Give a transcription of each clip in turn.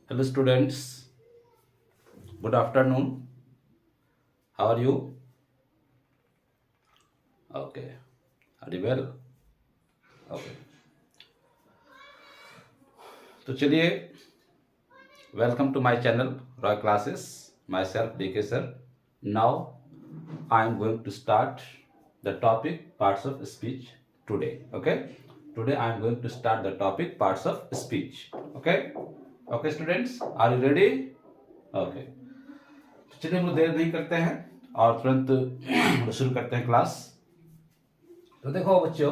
Hello students, good afternoon. How are you? Okay, are you well? Okay. तो चलिए, welcome to my channel Roy Classes. Myself DK sir. Now I am going to start the topic parts of speech today. Okay. Today I am going to start the topic parts of speech. Okay. Okay students, are you ready? Okay. तो चलिए हम लोग देर नहीं करते हैं और तुरंत शुरू करते हैं क्लास। तो देखो बच्चों,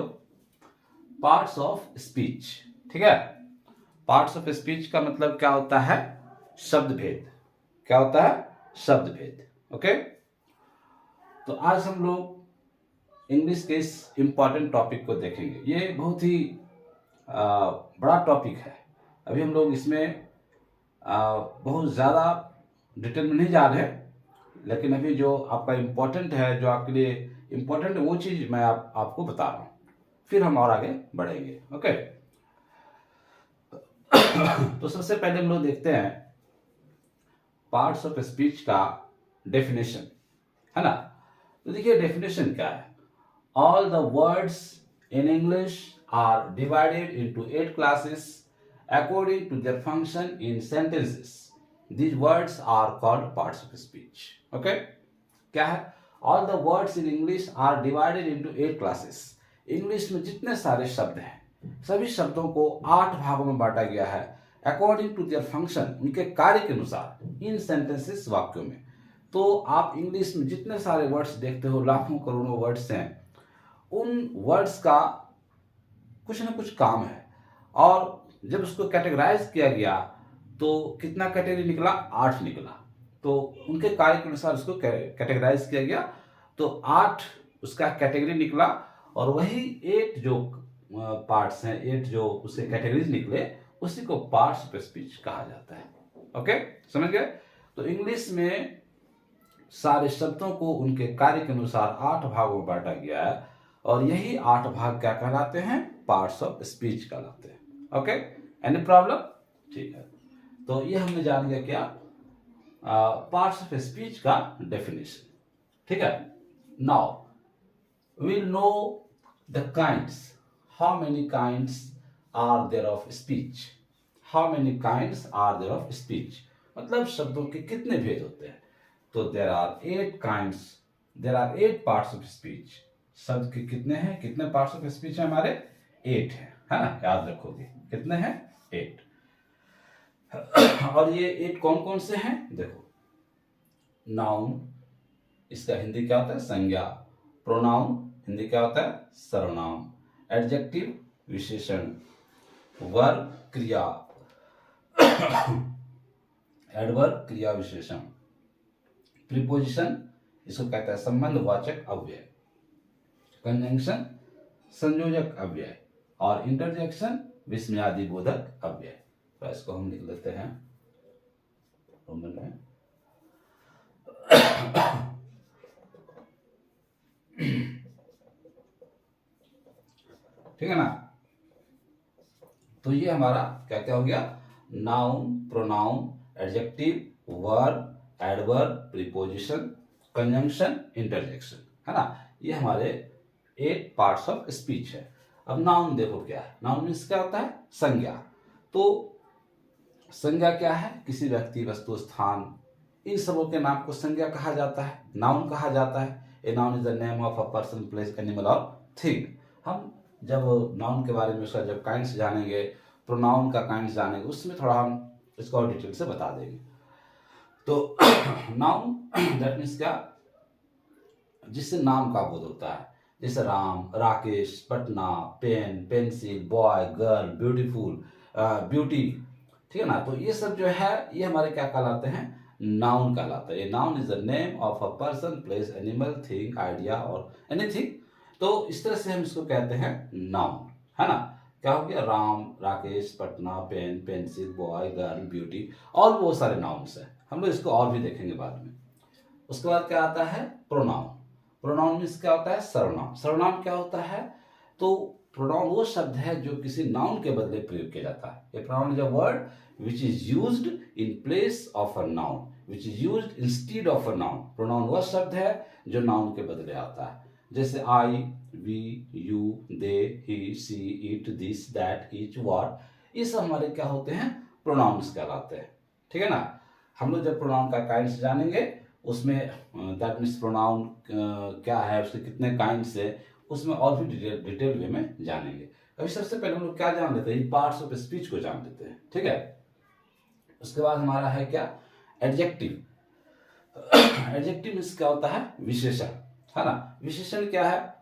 पार्ट्स ऑफ स्पीच, ठीक है। पार्ट्स ऑफ स्पीच का मतलब क्या होता है? शब्द भेद। क्या होता है? शब्द भेद। ओके। तो आज हम लोग इंग्लिश के इस इंपॉर्टेंट टॉपिक को देखेंगे। ये बहुत ही बड़ा टॉपिक है। अभी हम लोग इसमें बहुत ज़्यादा डिटेल में नहीं जा रहे, लेकिन अभी जो आपका इम्पोर्टेंट है, जो आपके लिए इम्पोर्टेंट है, वो चीज़ मैं आपको बता रहा हूँ। फिर हम और आगे बढ़ेंगे। ओके। तो सबसे पहले हम लोग देखते हैं पार्ट्स ऑफ स्पीच का डेफिनेशन, है ना। तो देखिए डेफिनेशन क्या है। All the words in English are divided into 8 classes according to their function in sentences. These words are called parts of speech. Okay. क्या है? All the words in English are divided into 8 classes. English में जितने सारे शब्द हैं, सभी शब्दों को 8 भागों में बांटा गया है अकॉर्डिंग टू देयर फंक्शन, उनके कार्य के अनुसार, इन सेंटेंसेस, वाक्यों में। तो आप इंग्लिश में जितने सारे वर्ड्स देखते हो, लाखों करोड़ों वर्ड्स हैं, उन वर्ड्स का कुछ ना कुछ काम है। और जब उसको कैटेगराइज किया गया तो कितना कैटेगरी निकला? 8 निकला। तो उनके कार्य के अनुसार उसको कैटेगराइज किया गया, तो 8 उसका कैटेगरी निकला। और वही 8 जो पार्ट्स हैं, 8 जो उसके कैटेगरीज निकले, उसी को पार्ट्स ऑफ स्पीच कहा जाता है। ओके, समझ गए? तो इंग्लिश में सारे शब्दों को उनके कार्य के अनुसार 8 भागों में बांटा गया है, और यही 8 भाग क्या कहलाते हैं? पार्ट्स ऑफ स्पीच कहलाते हैं। Okay, any problem? ठीक है। तो ये हमने जान लिया क्या? पार्ट्स ऑफ स्पीच का डेफिनेशन। ठीक है। Now we'll know the kinds. How many kinds are there of speech? How many kinds are there of speech? मतलब शब्दों के कितने भेद होते हैं? तो there are 8 kinds. There are 8 parts of speech. शब्द के कितने हैं? कितने parts of speech हैं हमारे? 8 हैं, है ना? याद रखोगे कितने हैं? 8। और ये 8 कौन कौन से हैं? देखो, नाउन, इसका हिंदी क्या होता है? संज्ञा। प्रोनाउन, हिंदी क्या होता है? सर्वनाम। एडजेक्टिव, विशेषण। वर्ब, क्रिया। एडवर्ब, क्रिया विशेषण। प्रीपोजिशन, इसको कहता है संबंधवाचक अव्यय। कंजंक्शन, संयोजक अव्यय। और इंटरजेक्शन, विस्मयादि बोधक अव्यय। तो इसको हम लिख लेते हैं रोमन में। ठीक है ना। तो ये हमारा क्या क्या हो गया? Noun, pronoun, adjective, verb, adverb, preposition, conjunction, interjection, है ना। ये हमारे 8 पार्ट्स ऑफ स्पीच है। अब नाउन देखो क्या है। नाउन मीन्स क्या होता है? संज्ञा। तो संज्ञा क्या है? किसी व्यक्ति, वस्तु, स्थान, इन सबों के नाम को संज्ञा कहा जाता है, नाउन कहा जाता है। A noun is the name of a person, place, animal और थिंग। हम जब नाउन के बारे में, उसका जब काइंड्स जानेंगे, प्रोनाउन का काइंड्स जानेंगे, उसमें थोड़ा हम इसको और डिटेल से बता देंगे। तो नाउन दैट मीन्स क्या? जिससे नाम का बोध होता है। जैसे Ram, Rakesh, Patna, pen, pencil, boy, girl, beautiful, beauty. ठीक है ना। तो ये सब जो है, ये हमारे क्या कहलाते हैं? नाउन कहलाता है। Noun is the name of a person, place, animal, thing, idea और एनीथिंग। तो इस तरह से हम इसको कहते हैं नाउन, है ना। क्या हो गया? Ram, Rakesh, Patna, pen, pencil, boy, girl, beauty, और बहुत सारे नाउन्स हैं। हम लोग इसको और भी देखेंगे बाद में। उसके बाद क्या आता है? प्रोनाउन। प्रोनाउन मीन्स क्या होता है? सर्वनाम। सर्वनाम क्या होता है? तो प्रोनाउन वो शब्द है जो किसी नाउन के बदले प्रयोग किया जाता है। A pronoun is a word which is used in place of a noun, which is used instead of a noun. Pronoun वह शब्द है जो नाउन के बदले आता है। जैसे I, we, you, they, he, she, it, this, that, each, what, ये सब हमारे क्या होते हैं? प्रोनाउंस कहलाते हैं। ठीक है ना। हम लोग जब प्रोनाउन का काइंड्स जानेंगे उसमें दैट मीन्स प्रोनाउन क्या है, उसके कितने काइंड्स है, उसमें और भी डिटेल वे में जानेंगे। अभी सबसे पहले हम लोग क्या जान लेते हैं? पार्ट्स ऑफ स्पीच को जान लेते हैं। ठीक है। उसके बाद हमारा है क्या? एडजेक्टिव। एडजेक्टिव मीन्स क्या होता है? विशेषण, है ना। विशेषण क्या है?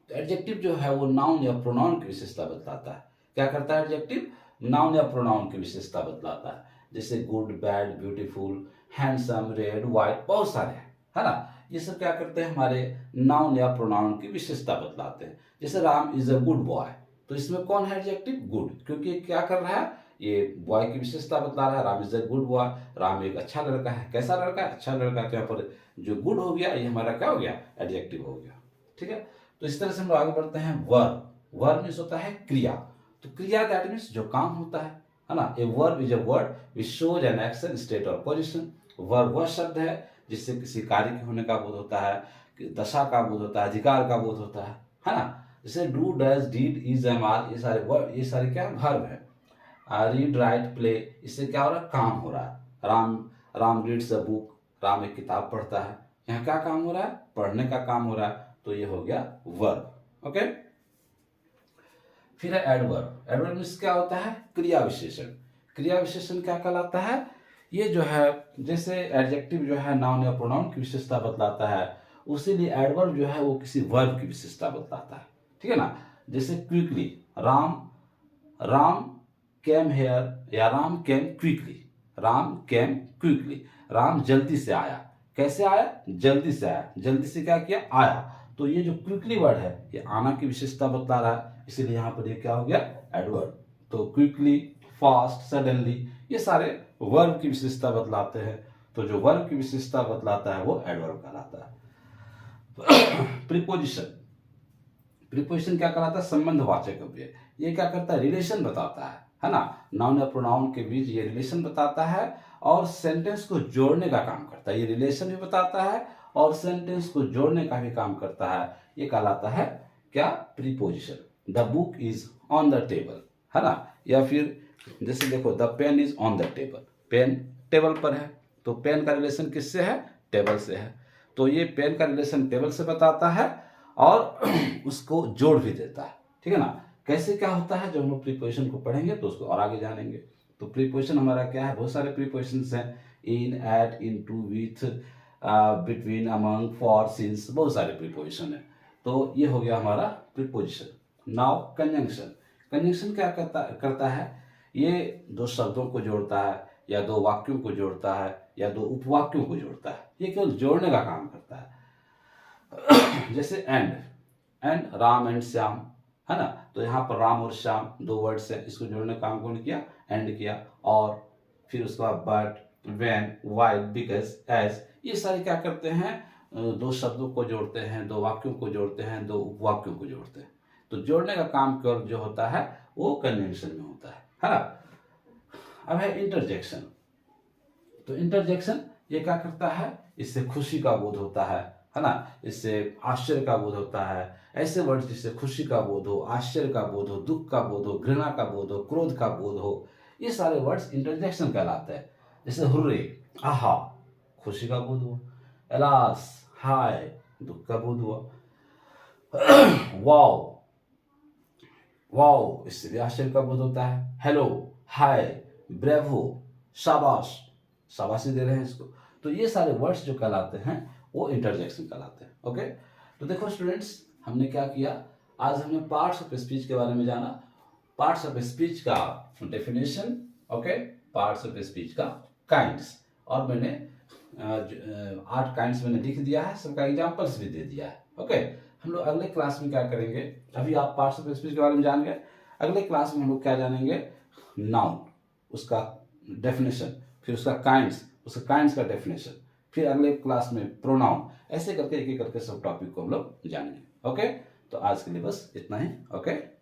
एडजेक्टिव जो है वो नाउन या प्रोनाउन की विशेषता बतलाता है। क्या करता है एडजेक्टिव? नाउन या प्रोनाउन की विशेषता बतलाता है। जैसे good, bad, beautiful, handsome, red, white, बहुत सारे हैं, है ना। ये सब क्या करते हैं? हमारे नाउन या प्रोनाउन की विशेषता बतलाते हैं। जैसे Ram is a good boy, तो इसमें कौन है एडजेक्टिव? गुड, क्योंकि ये क्या कर रहा है? ये बॉय की विशेषता बतला रहा है। Ram is a good boy, Ram एक अच्छा लड़का है। कैसा लड़का है? अच्छा लड़का है। तो यहाँ पर जो गुड हो गया ये हमारा क्या हो गया? एडजेक्टिव हो गया। ठीक है। तो इस तरह से हम लोग आगे बढ़ते हैं। वर्ब। वर्ब मीन्स होता है क्रिया। तो क्रिया दैट मीन्स जो काम होता है ना। A verb is a word which shows an action, state और पोजिशन। वर्ब वह शब्द है जिससे किसी कार्य के होने का बोध होता है, दशा का बोध होता है, अधिकार का बोध होता है ना। जैसे do, does, did, is, am, are, ये सारे वर्ड, ये सारे क्या वर्ब है। रीड, राइट, प्ले, इससे क्या हो रहा है? काम हो रहा है। Ram reads a book, Ram एक किताब पढ़ता है। यहाँ क्या काम हो रहा है? पढ़ने का काम हो रहा है। तो ये हो गया वर्ब। ओके। फिर है एडवर्ब। एडवर्ब मीन्स क्या होता है? क्रिया विशेषण। क्रिया विशेषण क्या कहलाता है? ये जो है जैसे एडजेक्टिव जो है नाउन या प्रोनाउन की विशेषता बतलाता है, उसी लिए एडवर्ब जो है वो किसी वर्ब की विशेषता बतलाता है। ठीक है ना। जैसे क्विकली, राम केम हेयर, या राम केम क्विकली। राम केम क्विकली, राम जल्दी से आया। कैसे आया? जल्दी से आया। जल्दी से क्या किया? आया। तो ये जो क्विकली वर्ड है ये आना की विशेषता बतला रहा है, इसीलिए यहाँ पर ये क्या हो गया? एडवर्ब। तो क्विकली, फास्ट, सडनली, ये सारे वर्ब की विशेषता बतलाते हैं। तो जो वर्ब की विशेषता बतलाता है वो एडवर्ब कहलाता है। प्रीपोजिशन। प्रीपोजिशन क्या कहलाता है? संबंधवाचक अव्यय। ये क्या करता है? रिलेशन बताता है ना। नाउन या प्रोनाउन के बीच ये रिलेशन बताता है और सेंटेंस को जोड़ने का काम करता है। ये रिलेशन भी बताता है और सेंटेंस को जोड़ने का भी काम करता है। ये कहलाता है क्या? Preposition. The book is on the table, है ना। या फिर जैसे देखो, the pen is on the table, pen table पर है। तो पेन का रिलेशन किससे है? टेबल से है। तो ये पेन का रिलेशन टेबल से बताता है और उसको जोड़ भी देता है। ठीक है ना। कैसे क्या होता है? जब हम लोग प्रीपोजिशन को पढ़ेंगे तो उसको और आगे जानेंगे। तो प्रीपोजिशन हमारा क्या है? बहुत सारे प्रीपोजिशंस हैं। In, at, into, with, between, among, for, since, बहुत सारे प्रीपोजिशन है। तो ये हो गया हमारा प्रीपोजिशन। Now conjunction. कंजंक्शन क्या करता है? ये दो शब्दों को जोड़ता है, या दो वाक्यों को जोड़ता है, या दो उपवाक्यों को जोड़ता है। ये केवल जोड़ने का काम करता है। जैसे एंड राम एंड श्याम, है ना। तो यहाँ पर राम और श्याम दो वर्ड्स है, इसको जोड़ने का काम कौन किया? एंड किया। और फिर उसके बाद but, when, while, because, as, ये सारे क्या करते हैं? दो शब्दों को जोड़ते हैं, दो वाक्यों को जोड़ते हैं, दो उपवाक्यों को जोड़ते हैं। तो जोड़ने का काम केवल जो होता है वो कंजंक्शन में होता है ना। अब है इंटरजेक्शन। तो इंटरजेक्शन ये क्या करता है? इससे खुशी का बोध होता है ना। इससे आश्चर्य का बोध होता है। ऐसे वर्ड जिससे खुशी का बोध हो, आश्चर्य का बोध हो, दुख का बोध हो, घृणा का बोध हो, क्रोध का बोध हो, ये सारे वर्ड्स इंटरजेक्शन कहलाते हैं। जैसे हुर्रे, आहा, खुशी का बोध हुआ। एलास, हाय, दुख का बोध हुआ। वाओ, वाओ, इससे भी आश्चर्य का बोध होता है। हेलो, हाय, ब्रेवो, शाबाश, शाबाशी दे रहे हैं इसको। तो ये सारे वर्ड्स जो कहलाते हैं वो इंटरजेक्शन कहलाते हैं। ओके। तो देखो स्टूडेंट्स, हमने क्या किया? आज हमने पार्ट्स ऑफ स्पीच के बारे में जाना। पार्ट्स ऑफ स्पीच का definition, okay, parts of speech का काइंड्स, और मैंने 8 काइंड्स मैंने लिख दिया है, सबका एग्जांपल्स भी दे दिया है। ओके। हम लोग अगले क्लास में क्या करेंगे? अभी आप पार्ट्स ऑफ स्पीच के बारे में जान गए। अगले क्लास में हम लोग क्या जानेंगे? नाउन, उसका डेफिनेशन, फिर उसका काइंड्स का डेफिनेशन, फिर अगले क्लास में प्रोनाउन, ऐसे करके एक एक करके सब टॉपिक को हम लोग जानेंगे। ओके। तो आज के लिए बस इतना ही। ओके।